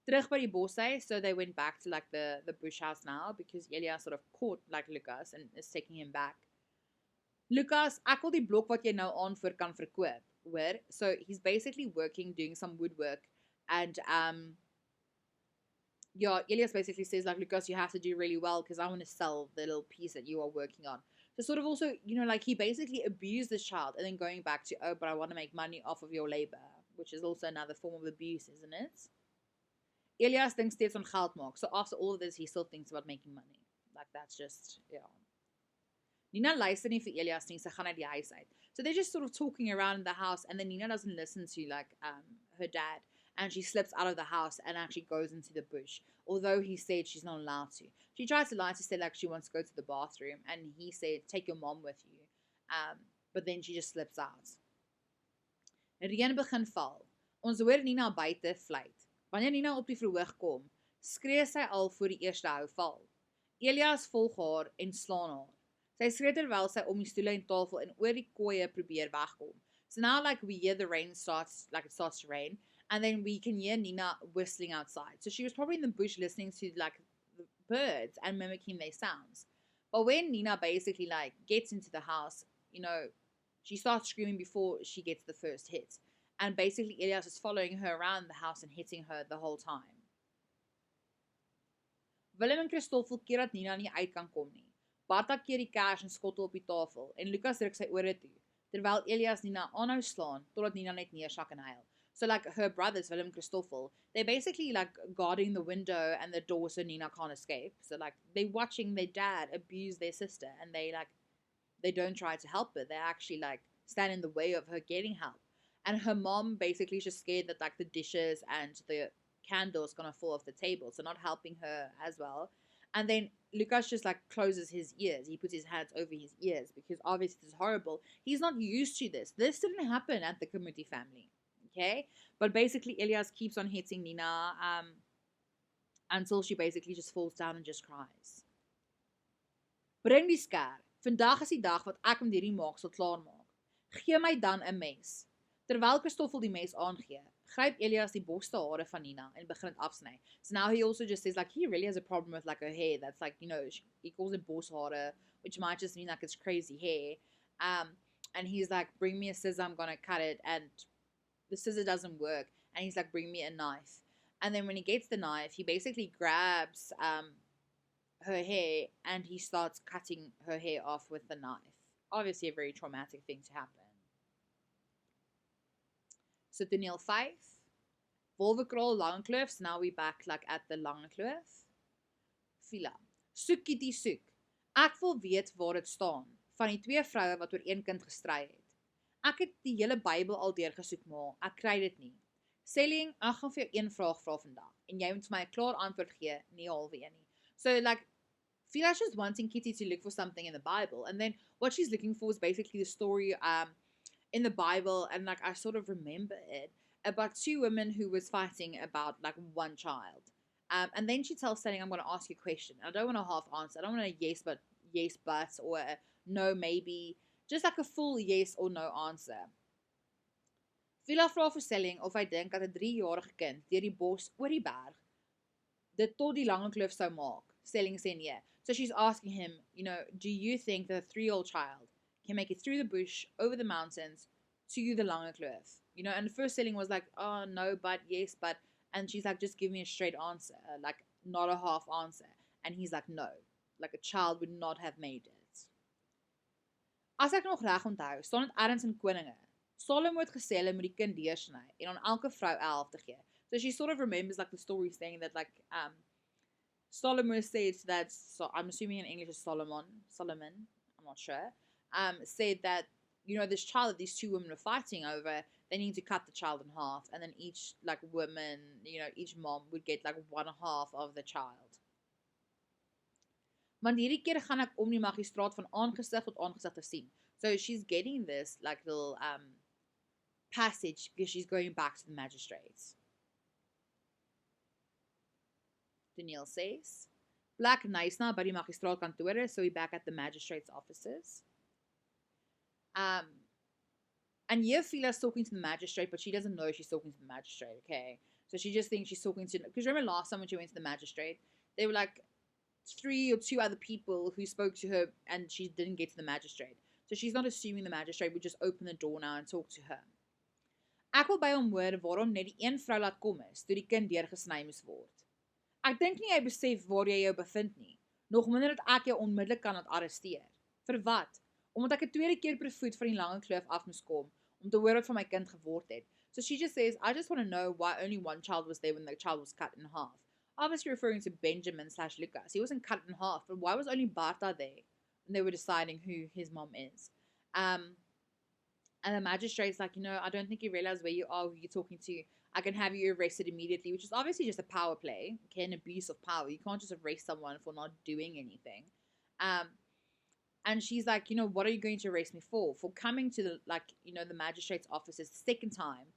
Terug by die boshuis, so they went back to like the bush house now because Elias sort of caught like Lucas and is taking him back. Lucas, ek wil die blok wat jy nou aanvoer kan verkoop, hoor? So he's basically working, doing some woodwork, and yeah, Elias basically says like, Lucas, you have to do really well because I want to sell the little piece that you are working on. So sort of also, you know, like he basically abused this child and then going back to, oh, but I want to make money off of your labor, which is also another form of abuse, isn't it? Elias thinks steeds on geld maak. So after all of this, he still thinks about making money. Like that's just, yeah. Nina luister nie vir Elias nie, sy gaan uit die huis uit. So they're just sort of talking around in the house, and then Nina doesn't listen to like her dad, and she slips out of the house and actually goes into the bush, although he said she's not allowed to. She tries to lie to say like she wants to go to the bathroom, and he said, take your mom with you. But then she just slips out. Reën begin val. Ons hoor Nina buite fluit. Wanneer Nina op die verhoog kom, skree sy al voor die eerste hou val. Elias volg haar en slaan haar. Sy skree terwyl sy om die stoele en tafel en oor die kooie probeer wegkom. So now like we hear the rain starts, like it starts to rain, and then we can hear Nina whistling outside. So she was probably in the bush listening to like the birds and mimicking their sounds. But when Nina basically like gets into the house, you know, she starts screaming before she gets the first hit. And basically Elias is following her around the house and hitting her the whole time. Willem en Christoffel keer dat Nina nie uit kan kom nie. Barta keer die kers en skottel op die tafel en Lucas druk sy ore toe, terwyl Elias Nina aanhou slaan totdat Nina net neersak en huil. So like her brothers, Willem and Christoffel, they're basically like guarding the window and the door so Nina can't escape. So like they're watching their dad abuse their sister, and they don't try to help her. They actually like stand in the way of her getting help. And her mom basically is just scared that like the dishes and the candles gonna fall off the table, so not helping her as well. And then Lucas just like closes his ears. He puts his hands over his ears because obviously this is horrible. He's not used to this. This didn't happen at the Community family. Okay? But basically Elias keeps on hitting Nina until she basically just falls down and just cries. Bring die skêr. Vandag is die dag wat ek met hierdie maaksel klaar maak. Gee my dan 'n mes. Terwyl Christoffel die mes aangee, gryp Elias die boste hare van Nina en begin dit afsny. So now he also just says like he really has a problem with like her hair that's like, you know, he calls it boss hare, which might just mean like it's crazy hair. And he's like, bring me a scissor, I'm gonna cut it, and the scissor doesn't work, and he's like, bring me a knife. And then when he gets the knife, he basically grabs her hair and he starts cutting her hair off with the knife. Obviously a very traumatic thing to happen. So toneel 5, Wolwekraal, Langekloof. So now we back like at the Langekloof. FIELA. Soek Kitty soek. Ek wil weet waar dit staan, van die 2 vroue wat oor 1 kind gestry het. Ek het die hele Bybel al deurgesoek, maar ek kry dit nie. Selling, ek gaan vir jou 1 vraag vra vandag, en jy moet my 'n klaar antwoord gee, nie halwe een nie. So like, FIELA's just wanting Kitty to look for something in the Bible, and then what she's looking for is basically the story in the Bible, and like I sort of remember it, about 2 women who was fighting about like 1 child. And then she tells Selling, I'm going to ask you a question. I don't want a half answer. I don't want a yes but, or a no maybe. Just like a full yes or no answer. FIELA vra vir Selling of hy dink dat 'n 3-jarige kind deur die bos oor die berg dit tot die lange kloof sou maak. Stelling sê nee. So she's asking him, do you think that a 3-year-old child can make it through the bush, over the mountains, to the lange kloof? And the first Stelling was like, oh, no, but, yes, but. And she's like, just give me a straight answer, like, not a half answer. And he's like, no, like a child would not have made it. As ek nog reg onthou, staan dit ergens in Koninge. Salomo het gesê hulle moet die kind deursny en aan elke vrou 11 te gee. So she sort of remembers like the story saying that like Solomon said that, so I'm assuming in English is Solomon, I'm not sure, said that, this child that these two women were fighting over, they need to cut the child in half, and then each like woman, each mom would get like 1/2 of the child. Want hierdie keer gaan ek om die magistraat van aangesig tot aangesig te sien. So she's getting this like little passage because she's going back to the magistrates. Daniel says, Black nice now by die magistraat kantore, so we're back at the magistrates' offices. And here FIELA's talking to the magistrate, but she doesn't know she's talking to the magistrate, okay? So she just thinks she's talking to, because remember last time when she went to the magistrate, they were like 3 or 2 other people who spoke to her and she didn't get to the magistrate. So she's not assuming the magistrate would just open the door now and talk to her. Ek wil by hom hoor waarom net die een vrou laat kom is, toe die kind deurgesny moes word. Ek dink nie jy besef waar jy jou bevind nie, nog minder dat ek jou onmiddellik kan arresteer. Vir wat? Omdat ek 'n tweede keer per voet van die lange kloof af moes kom, om te hoor wat van my kind geword het. So she just says, I just want to know why only one child was there when the child was cut in half. Obviously referring to Benjamin/Lucas. He wasn't cut in half, but why was only Barta there when they were deciding who his mom is? And the magistrate's like, I don't think you realize where you are, who you're talking to. I can have you arrested immediately, which is obviously just a power play, okay, an abuse of power. You can't just arrest someone for not doing anything. And she's like, what are you going to arrest me for? For coming to the magistrate's offices the second time,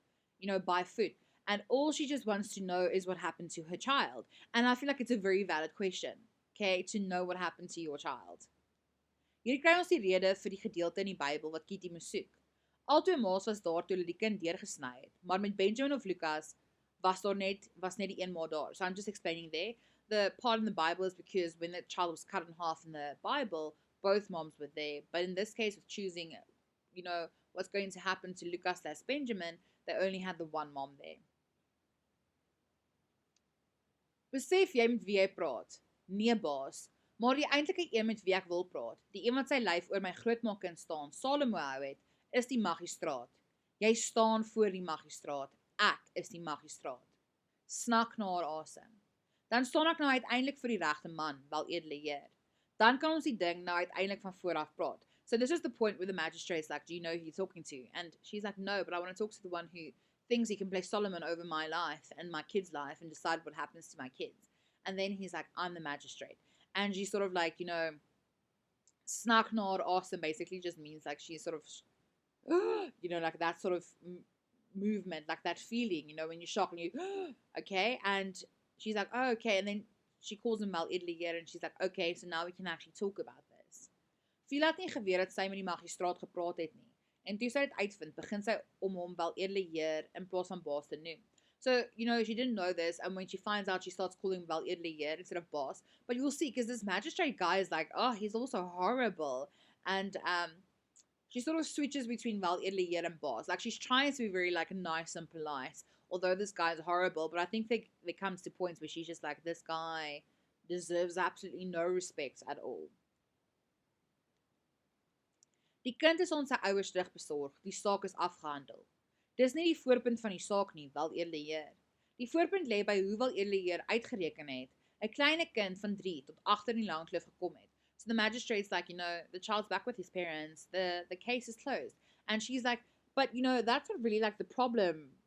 by foot. And all she just wants to know is what happened to her child. And I feel like it's a very valid question, okay, to know what happened to your child. Hier kry ons die rede vir die gedeelte in die Bybel wat Kitty moes soek. Albei ma's was daar toe hulle die kind deurgesny het, maar met Benjamin of Lucas was net die een ma daar. So I'm just explaining there. The part in the Bible is because when the child was cut in half in the Bible, both moms were there. But in this case, with choosing, what's going to happen to Lucas/Benjamin, they only had the one mom there. Besef jy met wie jy praat? Nee, baas. Maar die eintlike een met wie ek wil praat, die een wat sy lyf oor my grootmaak staan, Salomo hou het, is die magistraat. Jy staan voor die magistraat. Ek is die magistraat. Snak na haar asem. Dan staan ek nou uiteindelik vir die regte man, wel edele heer. Dan kan ons die ding nou uiteindelik van vooraf praat. So this is the point where the magistrate's like, do you know who you're talking to? And she's like, no, but I want to talk to the one who thinks he can play Solomon over my life and my kid's life and decide what happens to my kids. And then he's like, I'm the magistrate. And she's sort of like, snak na haar asem basically just means like she's sort of, like that sort of movement, like that feeling, when you're shocked and you, okay, and she's like, oh, okay, and then she calls him mal edele heer, and she's like, okay, so now we can actually talk about this. FIELA het nie geweet dat sy met die magistraat gepraat het nie, en toe sy dit uitvind, begin sy om hom wel edele heer in plaas van baas te noem. So, she didn't know this, and when she finds out, she starts calling him wel edele heer instead of boss, but you'll see, because this magistrate guy is like, oh, he's also horrible, and she sort of switches between wel edele heer and boss. Like, she's trying to be very, like, nice and polite, although this guy's horrible, but I think there comes to points where she's just like, this guy deserves absolutely no respect at all. Die kind is aan sy ouers terugbesorg, die saak is afgehandel. Dis nie die voorpunt van die saak nie, wel edele heer. Die voorpunt lê by hoe wel edele heer uitgereken het, 'n klein kind van 3 tot agter in die lang kloof gekom het. So the magistrate's like, the child's back with his parents, the case is closed. And she's like, but that's not really like the problem.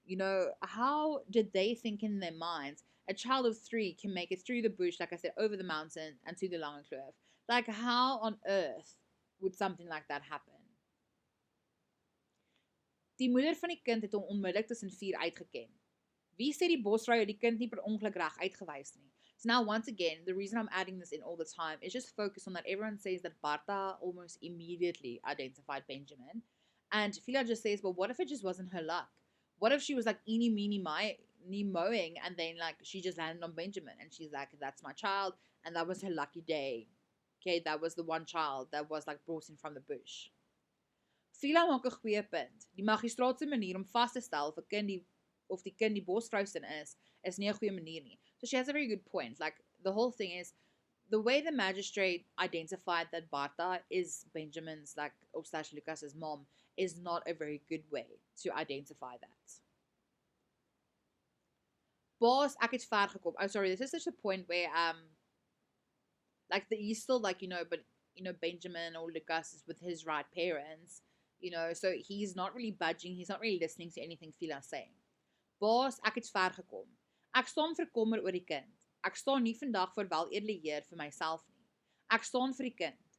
How did they think in their minds a child of 3 can make it through the bush, like I said, over the mountain and to the lange kloof? Like, how on earth would something like that happen? Die moeder van die kind het hom onmiddellik tussen 4 uitgeken. Wie sê die bosvrou het die kind nie per ongeluk reg uitgewys nie? So now, once again, the reason I'm adding this in all the time is just focus on that everyone says that Barta almost immediately identified Benjamin. And FIELA just says, well, what if it just wasn't her luck? What if she was like, eeny, meeny, mowing, and then like she just landed on Benjamin, and she's like, that's my child, and that was her lucky day. Okay, that was the one child that was like brought in from the bush. FIELA maak 'n goeie punt. Die magistraat se manier om vas te stel of 'n kind die kind die bosvrou sin is nie 'n goeie manier nie. So she has a very good point. Like the whole thing is the way the magistrate identified that Bartha is Benjamin's like or slash Lucas's mom is not a very good way to identify that. Boss, ek het ver gekom. Oh, sorry, this is such a point where like he's still like but Benjamin or Lucas is with his right parents, so he's not really budging. He's not really listening to anything FIELA's saying. Boss, ek het ver gekom. Ek staan verkommer oor die kind. Ek staan nie vandag vir wel edele Heer vir myself nie. Ek staan vir die kind.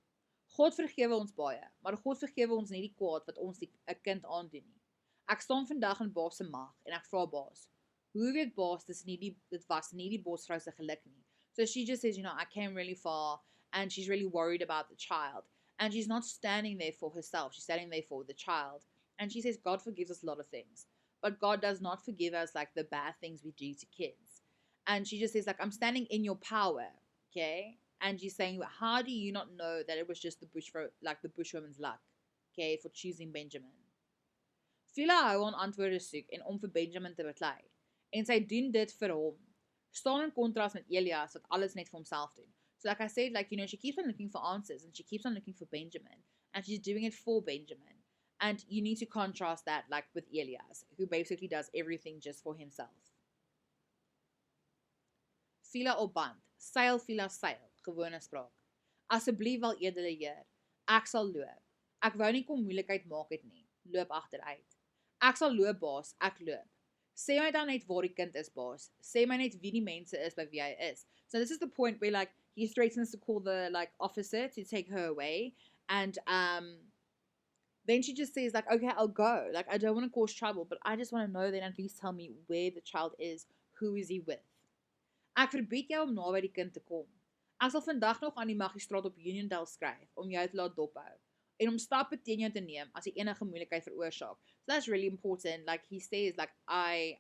God vergewe ons baie, maar God vergewe ons nie die kwaad wat ons 'n kind aandoen nie. Ek staan vandag in Baas se mag en ek vra Baas, hoe weet Baas dit was nie die bosvrou se geluk nie. So she just says, I came really far and she's really worried about the child. And she's not standing there for herself. She's standing there for the child. And she says, God forgives us a lot of things. But God does not forgive us like the bad things we do to kids. And she just says, like, I'm standing in your power, okay? And she's saying, how do you not know that it was just the bushwoman's luck, okay, for choosing Benjamin? FIELA hou aan antwoorde soek en om vir Benjamin te beklei. En sy doen dit vir hom. Staan in kontras met Elias wat alles net vir homself doen. So like I said, like, she keeps on looking for answers and she keeps on looking for Benjamin. And she's doing it for Benjamin. And you need to contrast that like with Elias, who basically does everything just for himself. FIELA op band. Seil FIELA seil. Gewone spraak. Asseblief wel edele Heer. Ek sal loop. Ek wou nie kom moeilikheid maak het nie. Loop agteruit. Ek sal loop, Baas. Ek loop. Sê my dan net waar die kind is, Baas. Sê my net wie die mense is by wie hy is. So this is the point where like he threatens to call the like officer to take her away, and then she just says like, okay, I'll go. Like I don't want to cause trouble, but I just want to know then at least tell me where the child is. Who is he with? Ek verbied jou om naby die kind te kom. Ek sal vandag nog aan die magistraat op Uniondale skryf om jou te laat dophou en om stappe teen jou te neem as jy enige moeilikheid veroorsaak. So that's really important. Like he says, like I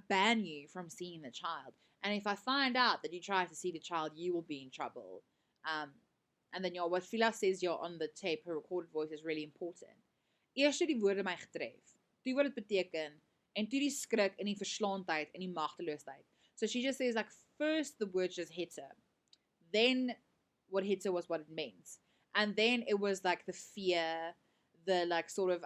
ban you from seeing the child. And if I find out that you try to see the child, you will be in trouble. And then what FIELA says on the tape, her recorded voice, is really important. Eers die woorde my getref. Toe wat dit beteken en toe die skrik en die verslaandheid en die magteloosheid. So she just says like first the word just hit her. Then what hit her was what it meant. And then it was like the fear, the like sort of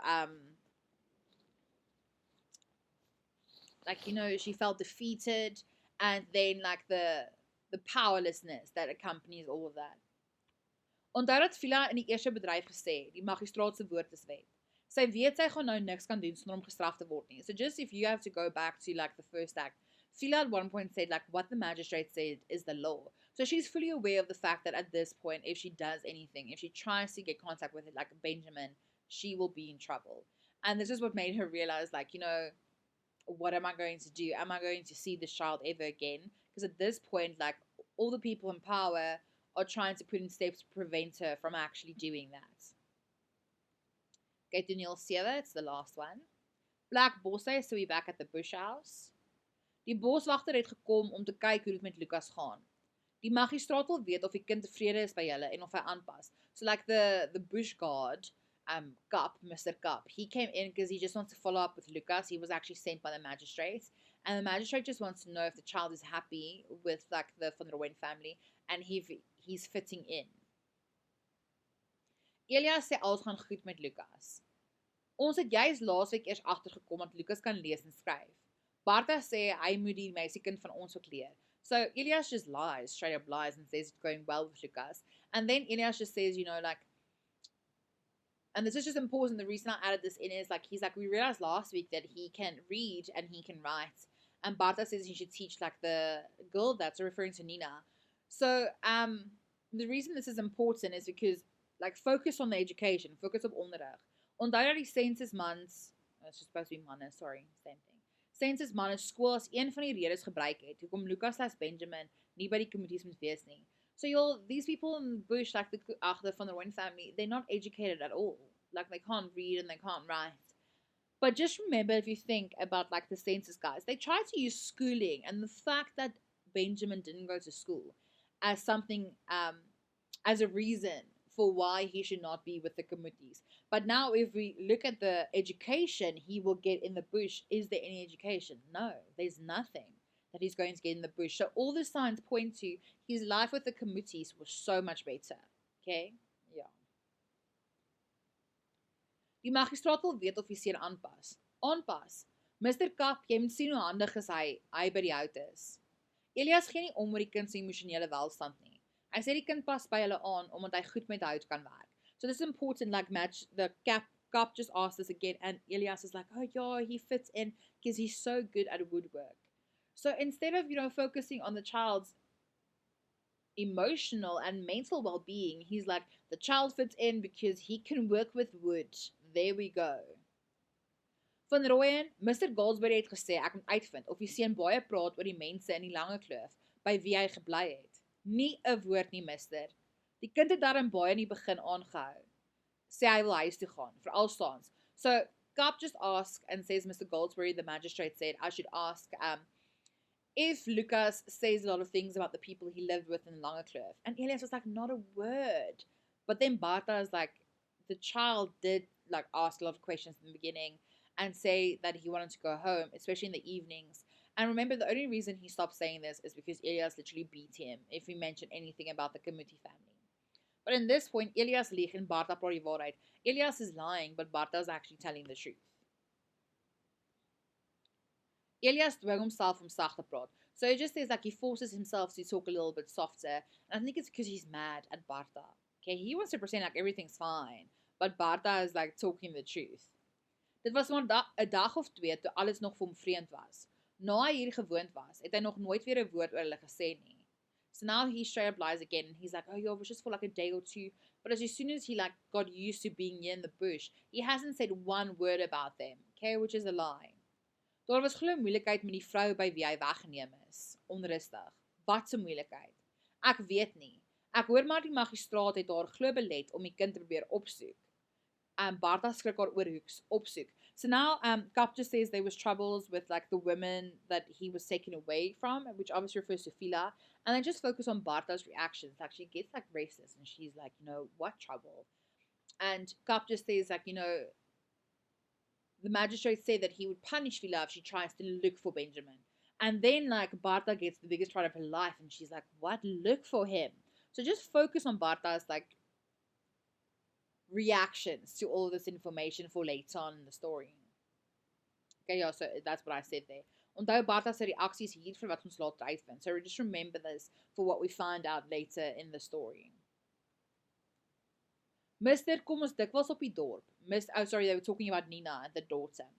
like she felt defeated, and then like the powerlessness that accompanies all of that. Onthou dat FIELA in die eerste bedryf gesê, die magistraat se woord is wet. Sy weet sy gaan nou niks kan doen sonder om gestraf te word nie. So just if you have to go back to like the first act, FIELA at one point said like what the magistrate said is the law. So she's fully aware of the fact that at this point, if she does anything, if she tries to get contact with it like Benjamin, she will be in trouble. And this is what made her realize like, what am I going to do? Am I going to see this child ever again? Because at this point, like all the people in power are trying to put in steps to prevent her from actually doing that. Okay, toneel 7, it's the last one. Black Bosse, so we back at the bush house. Die boswagter het gekom om te kyk hoe dit met Lucas gaan. Die magistraat wil weet of die kind tevrede is by hulle en of hy aanpas. So like the bush guard, Mr. Cup, he came in because he just wants to follow up with Lucas. He was actually sent by the magistrate. And the magistrate just wants to know if the child is happy with like the Van der Wen family and he's fitting in. Elias sê alles gaan goed met Lucas. Ons het juist laasweek eers agtergekom dat Lucas kan lees en skryf. Bartha sê hy moet die meisiekind van ons ook leer. So Elias just lies, straight up lies, and says it's going well with Lucas. And then Elias just says, like, and this is just important, the reason I added this in is like, he's like, we realized last week that he can read and he can write. And Bartha says he should teach like the girl that's referring to Nina. So the reason this is important is because like focus on the education, focus op onderrig. Onthou dat die censusmans, it's just supposed to be manne, sorry, same thing. Censusmanne skool as een van die redes gebruik het hoekom Lucas as Benjamin nie by die komitees moet wees nie. So these people in the bush, like the Van der Wen family, they're not educated at all. Like they can't read and they can't write. But just remember, if you think about like the census guys, they try to use schooling and the fact that Benjamin didn't go to school as something, as a reason for why he should not be with the committees. But now, if we look at the education he will get in the bush, is there any education? No, there's nothing that he's going to get in the bush. So all the signs point to his life with the committees was so much better. Okay? Ja. Die magistraat wil weet of die seun aanpas. Aanpas. Mr. Kap, jy moet sien hoe handig is hy by die hout is. Elias gee nie om oor die kind se emosionele welstand nie. Hy sê die kind pas by hulle aan omdat hy goed met hout kan werk. So this is important, like match the Kap just asked this again and Elias is like, oh yeah, he fits in because he's so good at woodwork. So instead of, focusing on the child's emotional and mental well-being, he's like, the child fits in because he can work with wood. There we go. Van Rooyen, Mr. Goldsberry het gesê, ek moet uitvind of die seun baie praat oor die mense in die lange kloof, by wie hy gebly het. Nie 'n woord nie, mister. Die kind het daarin baie in die begin aangehou. Sê hy wil huis toe gaan, veral saans. So, Kap just asked and says, Mr. Goldsberry, the magistrate said, I should ask, if Lucas says a lot of things about the people he lived with in Langekloof. And Elias was like, not a word. But then Bartha is like, the child did like ask a lot of questions in the beginning and say that he wanted to go home, especially in the evenings. And remember, the only reason he stopped saying this is because Elias literally beat him if he mentioned anything about the committee family. But in this point, Elias lieg en Bartha praat die waarheid. Elias is lying, but Bartha is actually telling the truth. Elias dwing himself om sag te praat. So he just says like he forces himself to talk a little bit softer. And I think it's because he's mad at Bartha. Okay, he wants to pretend like everything's fine. But Bartha is like talking the truth. Dit was maar 'n dag of twee toe alles nog vir hom vreemd was. Na hy hier gewoond was, het hy nog nooit weer 'n woord oor hulle gesê nie. So now he straight up lies again and he's like, oh yeah, it was just for like a day or two. But as soon as he like got used to being here in the bush, he hasn't said one word about them. Okay, which is a lie. Daar was glo moeilikheid met die vrou by wie hy weggeneem is. Onrustig. Wat 'n moeilikheid? Ek weet nie. Ek hoor maar die magistraat het haar glo belet om die kind te probeer opsoek. Bartha skrik haar oorhoeks opsoek. So now Kap just says there was troubles with like the women that he was taken away from, which obviously refers to FIELA, and then just focus on Bartha's reactions. Like she gets like racist and she's like, what trouble? And Kap just says like, the magistrate said that he would punish FIELA if she tries to look for Benjamin. And then like Bartha gets the biggest fright of her life and she's like, what? Look for him. So just focus on Bartha's like reactions to all of this information for later on in the story. Okay, yeah, so that's what I said there. Onthou Bartha se reaksies hier vir wat ons later uitvind. So just remember this for what we find out later in the story. Mister, kom ons dikwels op die dorp. They were talking about Nina and the daughter.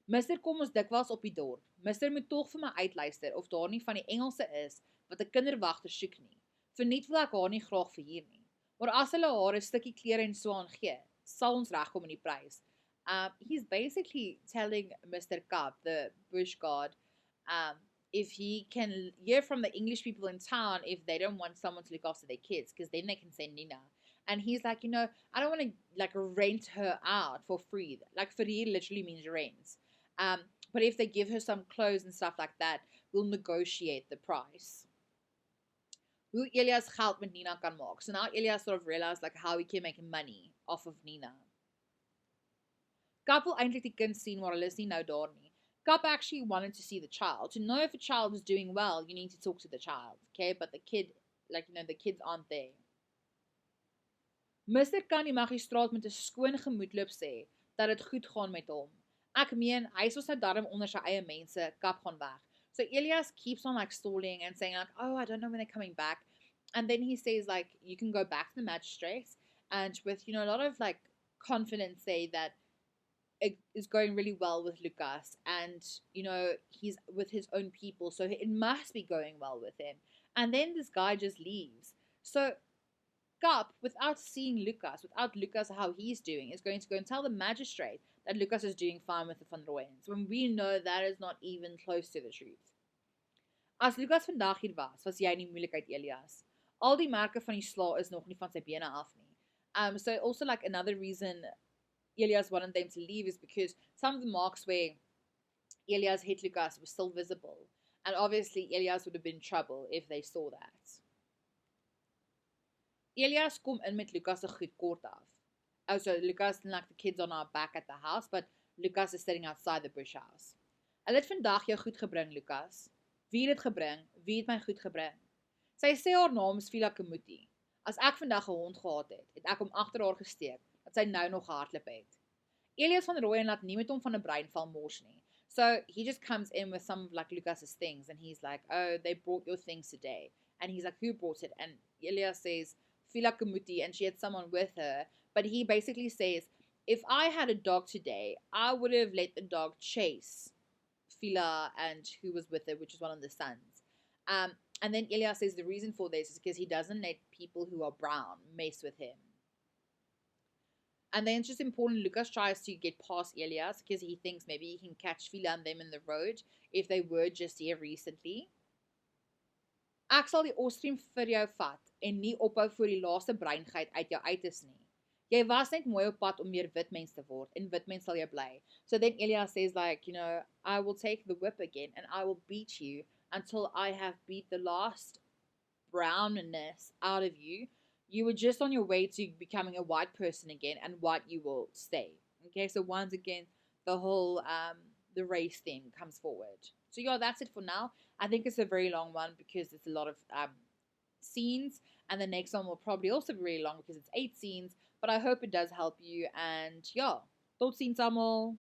Mister, kom ons dikwels op die dorp. Mister moet tog vir my uitluister of daar nie van die Engelse is wat 'n kinderwagter soek nie. Verniet wil ek haar nie graag verhuur nie. Maar as hulle haar 'n stukkie klere en so aan gee, sal ons regkom in die prys. He's basically telling Mr. Kap, the bush guard, if he can hear from the English people in town if they don't want someone to look after their kids, because then they can send Nina. And he's like, I don't want to like rent her out for free. Like verhuur literally means rent. But if they give her some clothes and stuff like that, we'll negotiate the price. Hoe Elias geld met Nina kan maak. So now Elias sort of realized like how he can make money off of Nina. Kap wil eintlik die kind sien, maar hulle is nie nou daar nie. Kap actually wanted to see the child. To know if a child is doing well, you need to talk to the child. Okay, but the kid, the kids aren't there. Mister kan die magistraat met 'n skoon gemoedloop sê dat dit goed gaan met hom. Ek meen, hy is nou darm onder sy eie mense, Kap gaan weg. So Elias keeps on like stalling and saying like, oh, I don't know when they're coming back. And then he says like, you can go back to the magistrates and with, a lot of like confidence say that it is going really well with Lucas and, he's with his own people. So it must be going well with him. And then this guy just leaves. So Kap, without seeing Lucas, without Lucas how he's doing, is going to go and tell the magistrate that Lucas is doing fine with the Van Rooyens, when we know that is not even close to the truth. As Lucas vandag hier was jy in die moeilikheid, Elias. Al die merke van die sla is nog nie van sy bene af nie. So also like another reason Elias wanted them to leave is because some of the marks where Elias hit Lucas were still visible. And obviously, Elias would have been in trouble if they saw that. Elias kom in met Lucas se goed kort af. Oh, so Lucas and like the kids on our back at the house, but Lucas is sitting outside the bush house. Hulle het vandag jou goed gebring, Lucas. Wie het dit gebring? Wie het my goed gebring? Sy sê haar naam is FIELA. As ek vandag 'n hond gehad het, het ek hom agter haar gesteek, dat sy nou nog gehardloop het. Elias van Rooyen laat nie met hom van 'n breinval mors nie. So he just comes in with some of like Lucas's things, and he's like, oh, they brought your things today. And he's like, who brought it? And Elias says, FIELA, and she had someone with her. But he basically says, if I had a dog today, I would have let the dog chase FIELA and who was with her, which is one of the sons. And then Elias says the reason for this is because he doesn't let people who are brown mess with him. And then it's just important, Lucas tries to get past Elias because he thinks maybe he can catch FIELA and them in the road if they were just here recently. Ek sal die ostream vir jou vat en nie ophou voor die laaste breingeit uit jou uit is nie. Jy was net mooi op pad om meer wit mens te word en wit mens sal jou bly. So then Elias says like, you know, I will take the whip again and I will beat you until I have beat the last brownness out of you. You were just on your way to becoming a white person again, and white you will stay. Okay, so once again, the whole the race thing comes forward. So yeah, that's it for now. I think it's a very long one because it's a lot of scenes, and the next one will probably also be really long because it's 8 scenes. But I hope it does help you, and yeah, tot ziens almal.